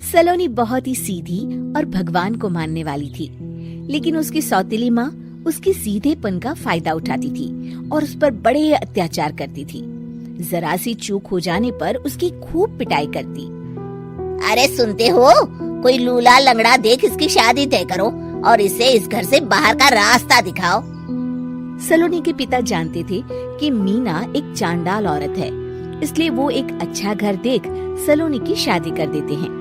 सलोनी बहुत ही सीधी और भगवान को मानने वाली थी, लेकिन उसकी सौतेली माँ उसकी सीधेपन का फायदा उठाती थी और उस पर बड़े अत्याचार करती थी। जरा सी चूक हो जाने पर उसकी खूब पिटाई करती। अरे सुनते हो, कोई लूला लंगड़ा देख इसकी शादी तय करो और इसे इस घर से बाहर का रास्ता दिखाओ। सलोनी के पिता जानते थे कि मीना एक चांडाल औरत है, इसलिए वो एक अच्छा घर देख सलोनी की शादी कर देते हैं।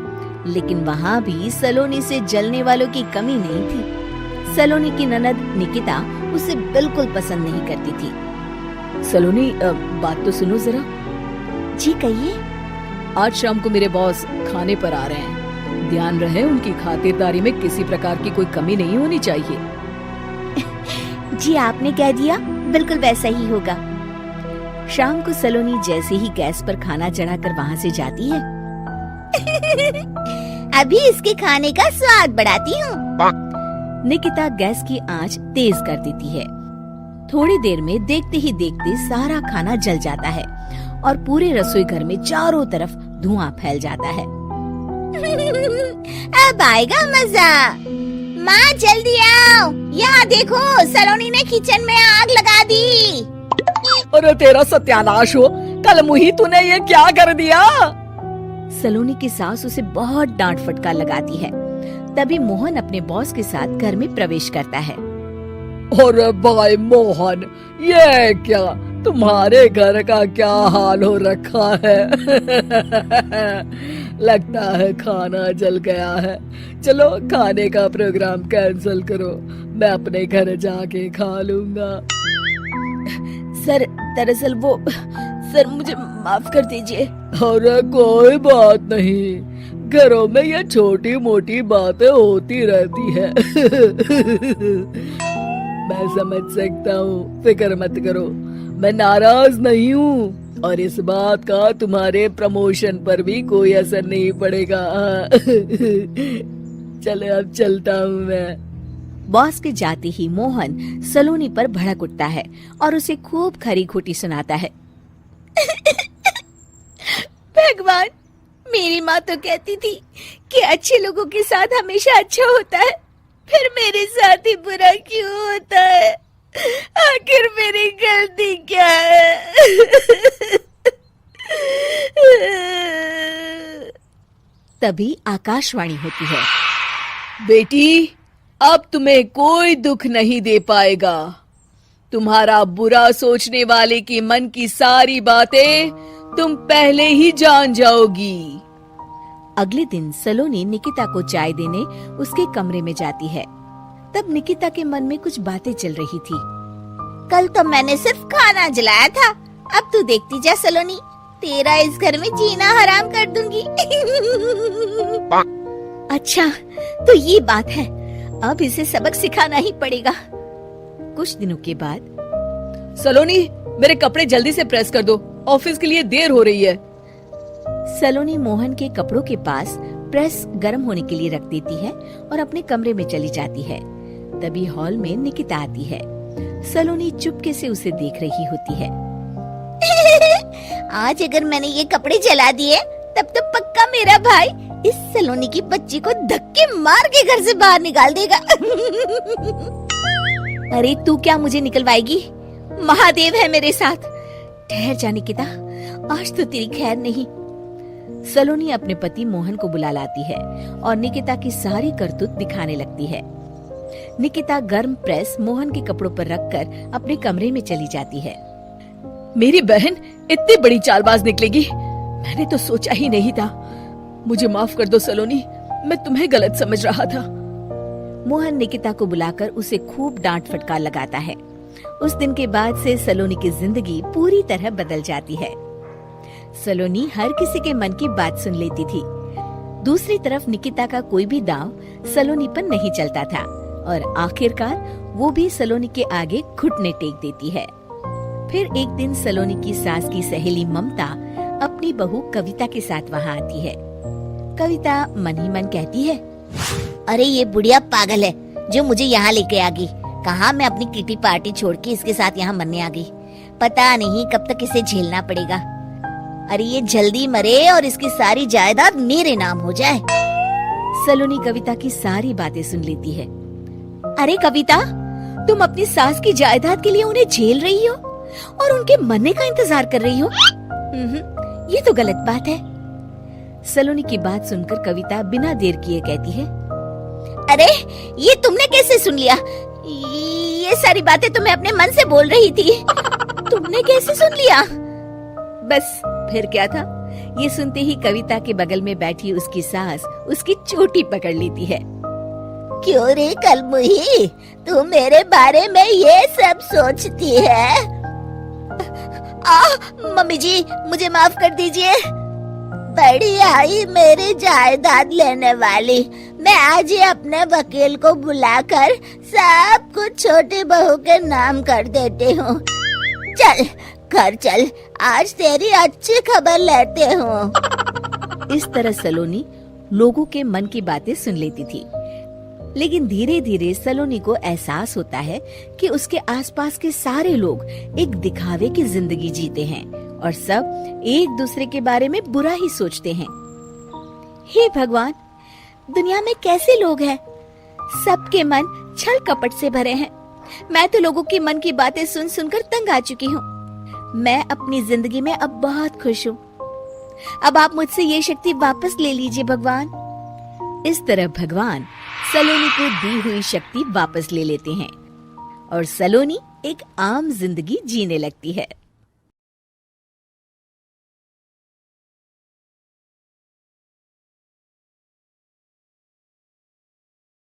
लेकिन वहाँ भी सलोनी से जलने वालों की कमी नहीं थी। सलोनी की ननद निकिता उसे बिल्कुल पसंद नहीं करती थी। सलोनी, बात तो सुनो जरा। जी कहिए। आज शाम को मेरे बॉस खाने पर आ रहे हैं। ध्यान रहे उनकी खातिरदारी में किसी प्रकार की कोई कमी नहीं होनी चाहिए। जी आपने कह दिया, बिल्कुल वैसा ही होगा। शाम को सलोनी जैसे ही गैस पर खाना चढ़ाकर वहाँ से जाती है। अभी इसके खाने का स्वाद बढ़ाती हूँ। निकिता गैस की आंच तेज कर देती है। थोड़ी देर में देखते ही देखते सारा खाना जल जाता है और पूरे रसोई घर में चारों तरफ धुआं फैल जाता है। अब आएगा मजा। माँ जल्दी आओ, यहाँ देखो सलोनी ने किचन में आग लगा दी। अरे तेरा सत्यानाश हो, कल मुही तूने ये क्या कर दिया? सलोनी की सास उसे बहुत डांट फटकार लगाती है। तभी मोहन अपने बॉस के साथ घर में प्रवेश करता है। अरे भाई मोहन, ये क्या तुम्हारे घर का क्या हाल हो रखा है? लगता है खाना जल गया है। चलो खाने का प्रोग्राम कैंसिल करो, मैं अपने घर जाके खा लूंगा। सर दरअसल वो सर मुझे माफ कर दीजिए। अरे कोई बात नहीं, घरों में ये छोटी मोटी बातें होती रहती है। मैं समझ सकता हूँ, फिक्र मत करो, मैं नाराज नहीं हूँ और इस बात का तुम्हारे प्रमोशन पर भी कोई असर नहीं पड़ेगा। चले अब चलता हूँ मैं। बॉस के जाते ही मोहन सलोनी पर भड़क उठता है और उसे खूब खरी खोटी सुनाता है। भगवान, मेरी माँ तो कहती थी कि अच्छे लोगों के साथ हमेशा अच्छा होता है, फिर मेरे साथ ही बुरा क्यों होता है? आखिर मेरी गलती क्या है? तभी आकाशवाणी होती है। बेटी, अब तुम्हें कोई दुख नहीं दे पाएगा। तुम्हारा बुरा सोचने वाले के मन की सारी बातें तुम पहले ही जान जाओगी। अगले दिन सलोनी निकिता को चाय देने उसके कमरे में जाती है। तब निकिता के मन में कुछ बातें चल रही थी। कल तो मैंने सिर्फ खाना जलाया था, अब तू देखती जा सलोनी, तेरा इस घर में जीना हराम कर दूंगी। अच्छा, तो ये बात है, अब इसे सबक सिखाना ही पड़ेगा। कुछ दिनों के बाद, सलोनी, मेरे कपड़े जल्दी से प्रेस कर दो, ऑफिस के लिए देर हो रही है। सलोनी मोहन के कपड़ों के पास प्रेस गर्म होने के लिए रख देती है और अपने कमरे में चली जाती है। तभी हॉल में निकिता आती है। सलोनी चुपके से उसे देख रही होती है। आज अगर मैंने ये कपड़े जला दिए तब तो पक्का मेरा भाई इस सलोनी की बच्ची को धक्के मार के घर से बाहर निकाल देगा। अरे तू क्या मुझे निकलवाएगी? महादेव है मेरे साथ। ठहर जा निकिता, आज तो तेरी खैर नहीं। सलोनी अपने पति मोहन को बुला लाती है और निकिता की सारी करतूत दिखाने लगती है। निकिता गर्म प्रेस मोहन के कपड़ों पर रखकर अपने कमरे में चली जाती है। मेरी बहन इतनी बड़ी चालबाज निकलेगी, मैंने तो सोचा ही नहीं था। मुझे माफ कर दो सलोनी, मैं तुम्हें गलत समझ रहा था। मोहन निकिता को बुलाकर उसे खूब डांट फटकार लगाता है। उस दिन के बाद से सलोनी की जिंदगी पूरी तरह बदल जाती है। सलोनी हर किसी के मन की बात सुन लेती थी। दूसरी तरफ निकिता का कोई भी दांव सलोनी पर नहीं चलता था और आखिरकार वो भी सलोनी के आगे घुटने टेक देती है। फिर एक दिन सलोनी की सास की सहेली ममता अपनी बहू कविता के साथ वहाँ आती है। कविता मन ही मन कहती है, अरे ये बुढ़िया पागल है जो मुझे यहाँ लेके आ गई। कहाँ मैं अपनी किटी पार्टी छोड़ के इसके साथ यहाँ मरने आ गई। पता नहीं कब तक इसे झेलना पड़ेगा। अरे ये जल्दी मरे और इसकी सारी जायदाद मेरे नाम हो जाए। सलोनी कविता की सारी बातें सुन लेती है। अरे कविता, तुम अपनी सास की जायदाद के लिए उन्हें झेल रही हो और उनके मरने का इंतजार कर रही हो। ये तो गलत बात है। सलोनी की बात सुनकर कविता बिना देर किए कहती है, अरे ये तुमने कैसे सुन लिया? ये सारी बातें तो मैं अपने मन से बोल रही थी। तुमने कैसे सुन लिया? बस फिर क्या था। ये सुनते ही कविता के बगल में बैठी उसकी सास उसकी चोटी पकड़ लेती है। क्यों रे कलमुही, तू मेरे बारे में ये सब सोचती है? मम्मी जी, मुझे माफ कर दीजिए। बड़ी आई मेरी जायदाद लेने वाली, मैं आज ही अपने वकील को बुलाकर सब कुछ छोटी बहू के नाम कर देती हूँ। चल घर चल, आज तेरी अच्छी खबर लेते हूँ। इस तरह सलोनी लोगों के मन की बातें सुन लेती थी, लेकिन धीरे धीरे सलोनी को एहसास होता है कि उसके आसपास के सारे लोग एक दिखावे की जिंदगी जीते हैं और सब एक दूसरे के बारे में बुरा ही सोचते हैं। हे भगवान, दुनिया में कैसे लोग हैं? सबके मन छल कपट से भरे हैं। मैं तो लोगों के मन की बातें सुन सुनकर तंग आ चुकी हूँ। मैं अपनी जिंदगी में अब बहुत खुश हूँ। अब आप मुझसे ये शक्ति वापस ले लीजिए भगवान। इस तरह भगवान सलोनी को दी हुई शक्ति वापस ले लेते हैं और सलोनी एक आम जिंदगी जीने लगती है।